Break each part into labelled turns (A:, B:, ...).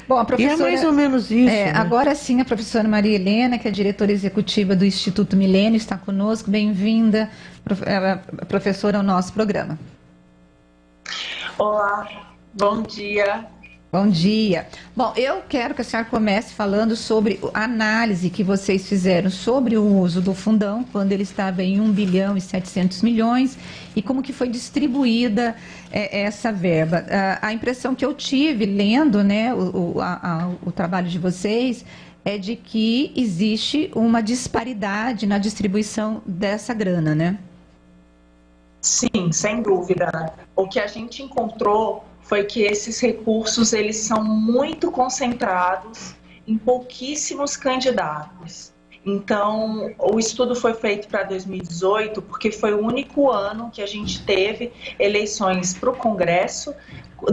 A: Bom, a
B: E é mais ou menos isso, né?
A: agora sim, a professora Maria Helena, que é diretora executiva do Instituto Milênio, está conosco. Bem-vinda, professora, ao nosso programa.
C: Olá, bom dia.
A: Bom dia. Bom, eu quero que a senhora comece falando sobre a análise que vocês fizeram sobre o uso do fundão, quando ele estava em 1 bilhão e 700 milhões, e como que foi distribuída essa verba. A impressão que eu tive lendo, né, o trabalho de vocês é de que existe uma disparidade na distribuição dessa grana, né?
C: Sim, sem dúvida. O que a gente encontrou foi que esses recursos eles são muito concentrados em pouquíssimos candidatos. Então, o estudo foi feito para 2018 porque foi o único ano que a gente teve eleições para o Congresso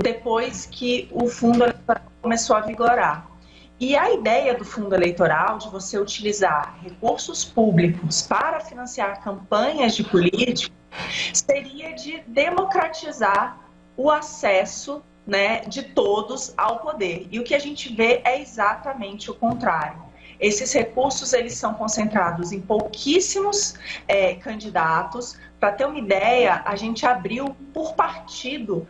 C: depois que o fundo eleitoral começou a vigorar. E a ideia do fundo eleitoral de você utilizar recursos públicos para financiar campanhas de políticos seria de democratizar o acesso, né, de todos ao poder. E o que a gente vê é exatamente o contrário. Esses recursos eles são concentrados em pouquíssimos candidatos. Para ter uma ideia, a gente abriu por partido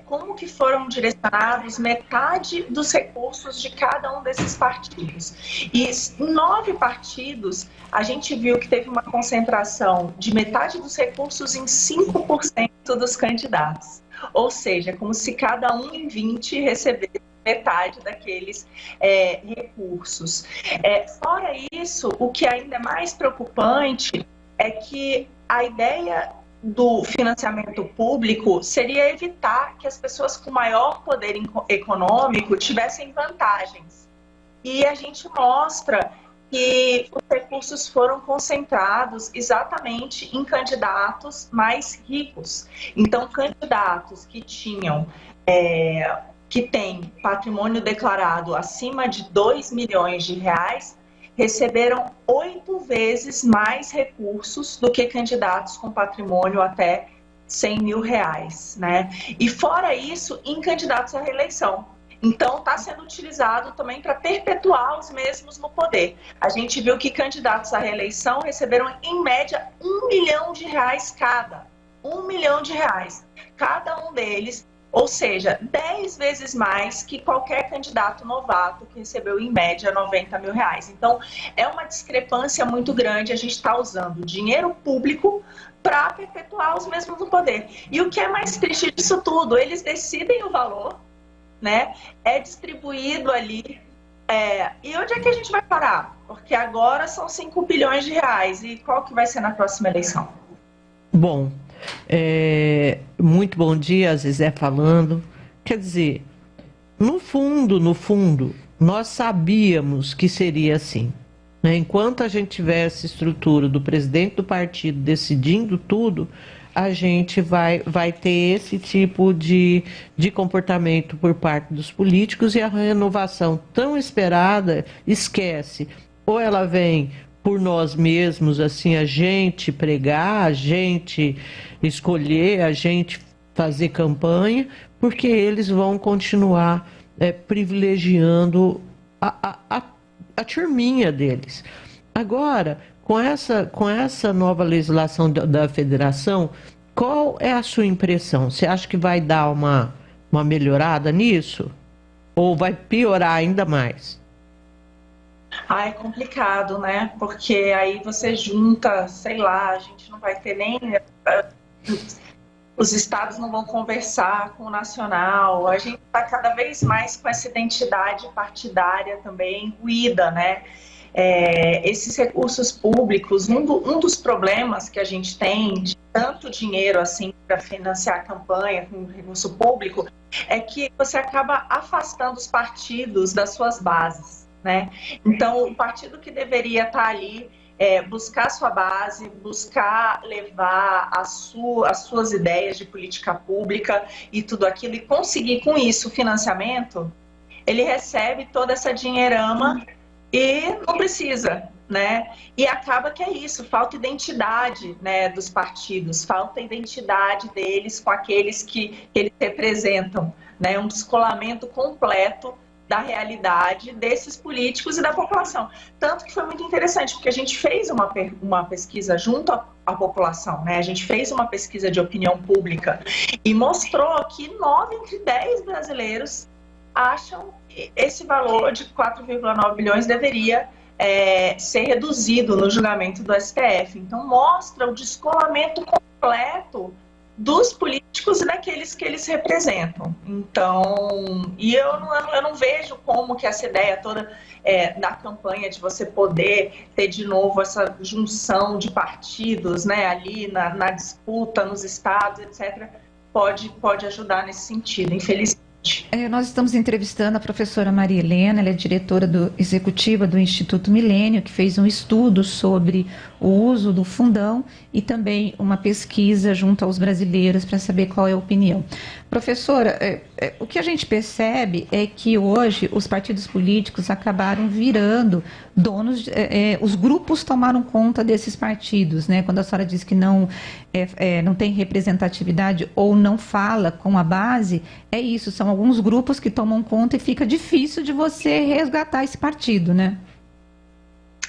C: como que foram direcionados metade dos recursos de cada um desses partidos. E 9 partidos, a gente viu que teve uma concentração de metade dos recursos em 5% dos candidatos. Ou seja, como se cada um em 20 recebesse metade daqueles recursos. Fora isso, o que ainda é mais preocupante é que a ideia do financiamento público seria evitar que as pessoas com maior poder econômico tivessem vantagens. E a gente mostra que os recursos foram concentrados exatamente em candidatos mais ricos. Então, candidatos que tinham que tem patrimônio declarado acima de 2 milhões de reais, receberam 8 vezes mais recursos do que candidatos com patrimônio até 100 mil reais, né? E fora isso, em candidatos à reeleição. Então, está sendo utilizado também para perpetuar os mesmos no poder. A gente viu que candidatos à reeleição receberam, em média, 1 milhão de reais cada. 1 milhão de reais. Cada um deles, ou seja, 10 vezes mais que qualquer candidato novato que recebeu, em média, 90 mil reais. Então, é uma discrepância muito grande. A gente está usando dinheiro público para perpetuar os mesmos no poder. E o que é mais triste disso tudo, eles decidem o valor, né? É distribuído ali. E onde é que a gente vai parar? Porque agora são 5 bilhões de reais. E qual que vai ser na próxima eleição?
B: Bom, muito bom dia, Zezé falando. Quer dizer, no fundo, nós sabíamos que seria assim, né? Enquanto a gente tivesse estrutura do presidente do partido decidindo tudo, a gente vai ter esse tipo de comportamento por parte dos políticos, e a renovação tão esperada, esquece. Ou ela vem por nós mesmos, assim, a gente pregar, a gente escolher, a gente fazer campanha, porque eles vão continuar privilegiando a turminha deles. Agora, com essa nova legislação da federação, qual é a sua impressão? Você acha que vai dar uma melhorada nisso? Ou vai piorar ainda mais?
C: É complicado, né? Porque aí você junta, sei lá, a gente não vai ter nem... Os estados não vão conversar com o nacional, a gente está cada vez mais com essa identidade partidária também ruída, né? Esses recursos públicos, um dos problemas que a gente tem de tanto dinheiro assim para financiar a campanha com recurso público é que você acaba afastando os partidos das suas bases, né? Então, o partido que deveria estar ali buscar sua base, buscar levar as suas ideias de política pública e tudo aquilo, e conseguir com isso financiamento, ele recebe toda essa dinheirama e não precisa, né? E acaba que é isso, falta identidade, né, dos partidos, falta identidade deles com aqueles que eles representam, né? Um descolamento completo da realidade desses políticos e da população. Tanto que foi muito interessante, porque a gente fez uma pesquisa junto à população, né? A gente fez uma pesquisa de opinião pública e mostrou que 9 entre 10 brasileiros acham que esse valor de 4,9 bilhões deveria ser reduzido no julgamento do STF. Então, mostra o descolamento completo dos políticos e daqueles que eles representam. Então, e eu não vejo como que essa ideia toda da campanha de você poder ter de novo essa junção de partidos, né, ali na disputa nos estados, etc., pode ajudar nesse sentido, infelizmente.
A: Nós estamos entrevistando a professora Maria Helena, ela é diretora executiva do Instituto Milênio, que fez um estudo sobre o uso do fundão e também uma pesquisa junto aos brasileiros para saber qual é a opinião. Professora, o que a gente percebe é que hoje os partidos políticos acabaram virando donos, os grupos tomaram conta desses partidos, né? Quando a senhora diz que não tem representatividade ou não fala com a base, é isso, são alguns grupos que tomam conta e fica difícil de você resgatar esse partido, né?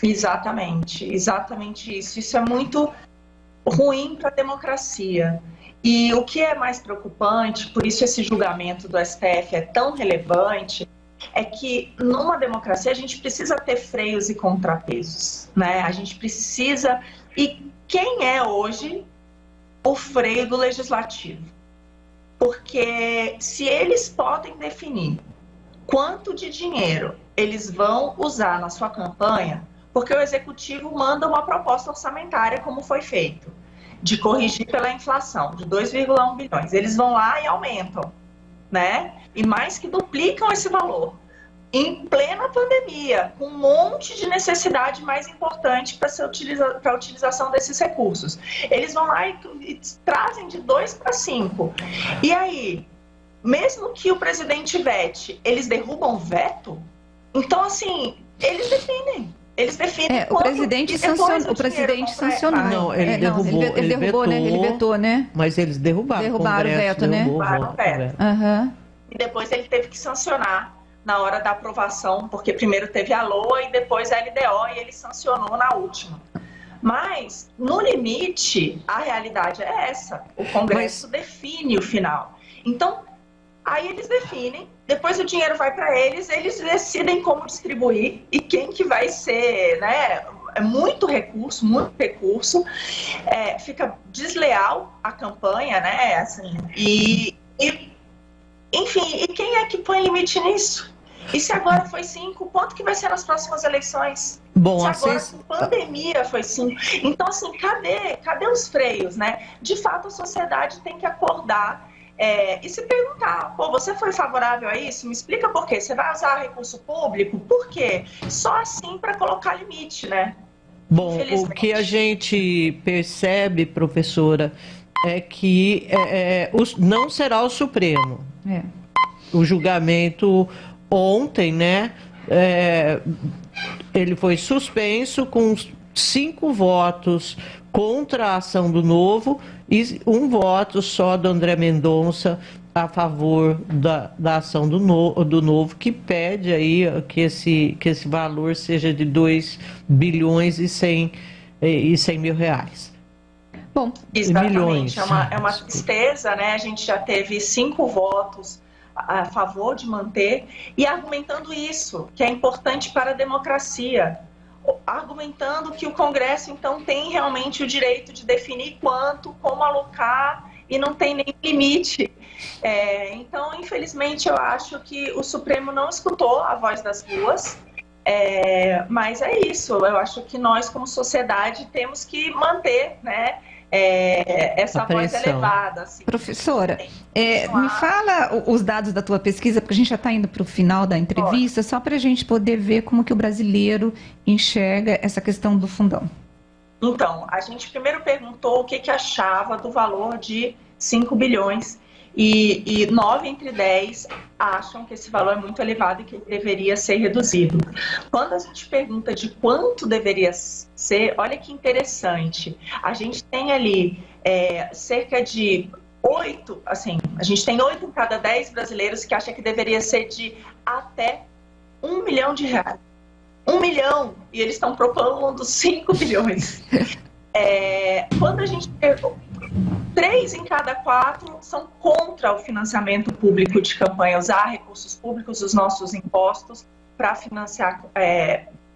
C: Exatamente isso. Isso é muito ruim para a democracia. E o que é mais preocupante, por isso esse julgamento do STF é tão relevante, é que numa democracia a gente precisa ter freios e contrapesos, né? A gente precisa... E quem é hoje o freio do legislativo? Porque se eles podem definir quanto de dinheiro eles vão usar na sua campanha, porque o executivo manda uma proposta orçamentária, como foi feito, de corrigir pela inflação, de 2,1 bilhões. Eles vão lá e aumentam, né? E mais que duplicam esse valor. Em plena pandemia, com um monte de necessidade mais importante para a utilização desses recursos. Eles vão lá e trazem de 2 para 5. E aí, mesmo que o presidente vete, eles derrubam o veto? Então, assim, eles definem. Eles definem
A: o presidente sancionou.
B: Não, ele derrubou.
A: Ele derrubou, né? Ele vetou, né?
B: Mas eles derrubaram o
A: veto, né?
C: Derrubaram o veto.
A: Uhum.
C: E depois ele teve que sancionar na hora da aprovação, porque primeiro teve a LOA e depois a LDO, e ele sancionou na última. Mas, no limite, a realidade é essa. O Congresso define o final. Então, aí eles definem, depois o dinheiro vai para eles decidem como distribuir e quem que vai ser, né? É muito recurso, fica desleal a campanha, né? Assim, enfim, e quem é que põe limite nisso? E se agora foi 5, quanto que vai ser nas próximas eleições?
B: Bom,
C: se agora com pandemia foi 5. Então, assim, cadê os freios, né? De fato, a sociedade tem que acordar e se perguntar, você foi favorável a isso? Me explica por quê. Você vai usar recurso público? Por quê? Só assim para colocar limite, né?
B: Bom, o que a gente percebe, professora, é que não será o Supremo. O julgamento ontem, né? Ele foi suspenso com 5 votos contra a ação do Novo e 1 voto só do André Mendonça a favor da ação do Novo, que pede aí que esse valor seja de 2 bilhões e 100 mil reais.
A: Bom,
C: exatamente,
B: milhões.
C: É uma tristeza, né? A gente já teve 5 votos a favor de manter e argumentando isso, que é importante para a democracia, argumentando que o Congresso, então, tem realmente o direito de definir quanto, como alocar e não tem nem limite. Então, infelizmente, eu acho que o Supremo não escutou a voz das ruas, mas é isso, eu acho que nós, como sociedade, temos que manter, né, essa voz elevada. Assim.
A: Professora, me fala os dados da tua pesquisa, porque a gente já está indo para o final da entrevista, só para a gente poder ver como que o brasileiro enxerga essa questão do fundão.
C: Então, a gente primeiro perguntou o que achava do valor de 5 bilhões e 9 entre 10 acham que esse valor é muito elevado e que deveria ser reduzido. Quando a gente pergunta de quanto deveria ser, olha que interessante, a gente tem ali cerca de 8, assim, a gente tem 8 em cada 10 brasileiros que acham que deveria ser de até milhão de reais. 1 milhão, e eles estão propondo 5 bilhões. Quando a gente pegou, 3 em cada 4 são contra o financiamento público de campanha, usar recursos públicos, os nossos impostos, para financiar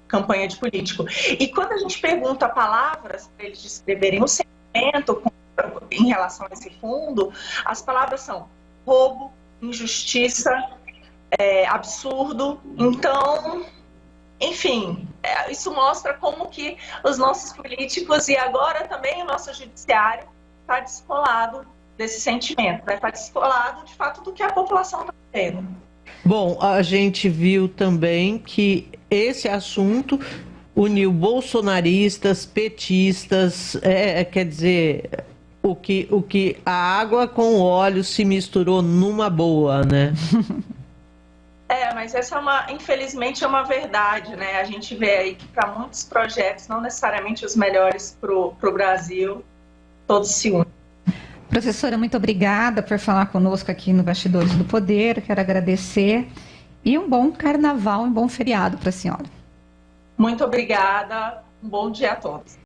C: campanha de político. E quando a gente pergunta palavras para eles descreverem o sentimento em relação a esse fundo, as palavras são roubo, injustiça, absurdo. Então, enfim, isso mostra como que os nossos políticos e agora também o nosso judiciário está descolado desse sentimento, está descolado de fato do que a população está tendo.
B: Bom, a gente viu também que esse assunto uniu bolsonaristas, petistas, quer dizer, o que a água com o óleo se misturou numa boa, né?
C: Mas essa infelizmente é uma verdade, né? A gente vê aí que para muitos projetos, não necessariamente os melhores para o Brasil, todos se unem.
A: Professora, muito obrigada por falar conosco aqui no Bastidores do Poder. Quero agradecer e um bom carnaval e um bom feriado para a senhora.
C: Muito obrigada, um bom dia a todos.